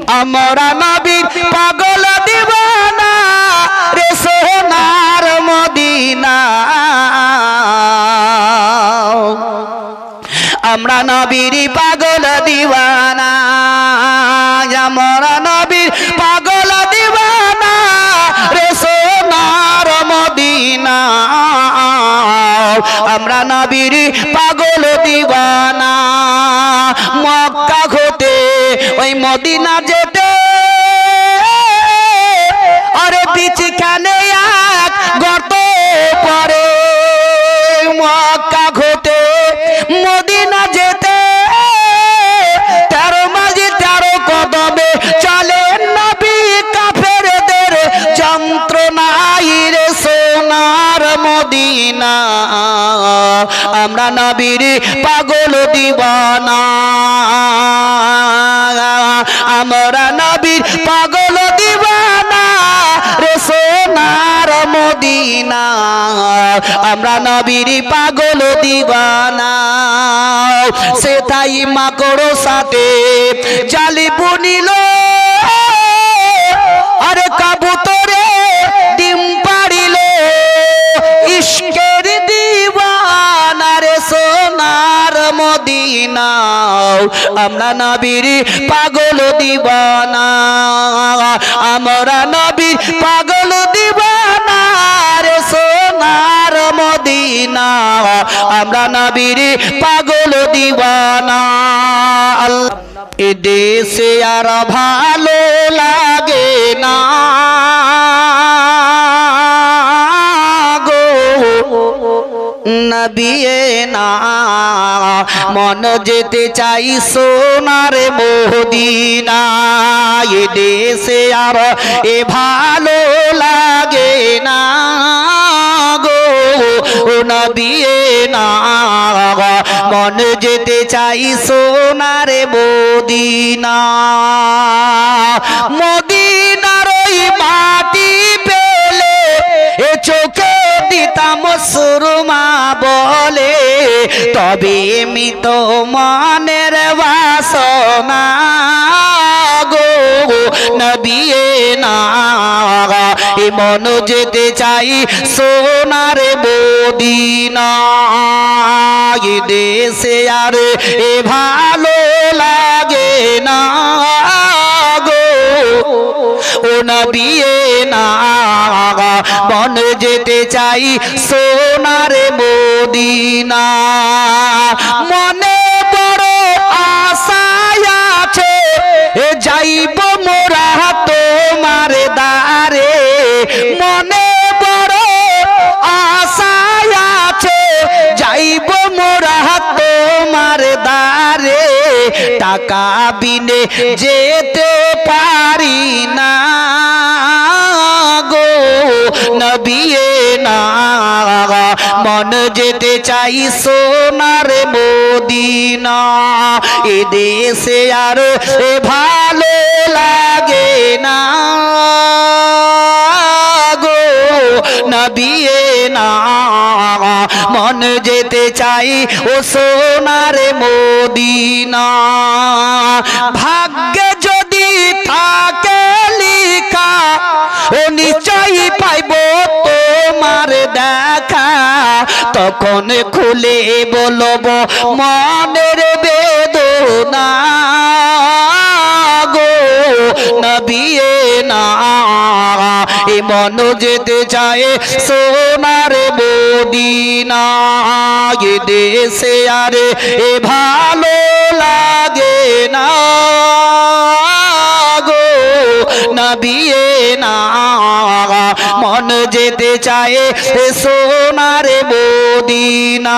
আমরা নবীর পাগল দিওয়ানা রে সোনার মদিনা আমরা নবীর পাগল দিওয়ানা আমরা নবীর পাগল দিওয়ানা রে সোনার মদিনা আমরা নবীর পাগল দিওয়ানা মক্কা হতে ওই মদিনা যেতে আরে বিচখানে এক গর্ত পড়ে মক্কা হতে মদিনা যেতে 13 মাঝে 13 কদমে চলে নবী কাফেরদের যন্ত্রণায় রে সোনার মদিনা আমরা নবীর পাগল দিওয়ানা আমরা নবীর পাগল দিওয়ানা রে সোনার মদিনা আমরা নবীর পাগল দিওয়ানা সেটাই মাকড় সাথে জালি বুনিল আরে কাবুতরে ডিম পাড়িল ইশকের দিওয়ানা রে সোনার মদিনা আমরা নবীর পাগল দিওয়ানা আমরা নবীর পাগল দিওয়ানা রে সোনার মদিনা আমরা নবীর পাগল দিওয়ানা এ দেশে আর ভালো লাগে না নবিয়ে না মন যেতে চাই সোনার মদিনা এ দেশে আর এ ভালো লাগে না গো নবিয়ে না মন যেতে চাই সোনার মদিনা মদিনার ওই মাটি পেলে এ চোখে দিতাম সুরমা বলে তবে মিত মনের বাসনা গো নবিয়ে না এ মন যেতে চাই সোনার মদিনা এ দেশে আর এ ভালো লাগে না গো ও নবিয়ে না মন যেতে চাই সোনার মদিনা মনে বড় আশা আছে যাইব মোরা তোমার দ্বারে মনে বড় আশা আছে যাইব মোরা তোমার দ্বারে টাকা বিনে যেতে পারি না গো নবিয়ে না মন যেতে চাই সোনার মদিনা এ দেশে আর ভালো লাগে না গো নবিয়ে না মন যেতে চাই ও সোনার মদিনা ভাগ্যে যদি থাকে লিখা ও নিশ্চয় পাইব তোমার দেখা তখন খুলে বলব মনের বেদনা গো নবিয়ে না এ মন যেতে চায় সোনার মদিনা এ দেশে আর এ ভালো লাগে না গো নবিয়ে না মন যেতে চায় সোনার মদিনা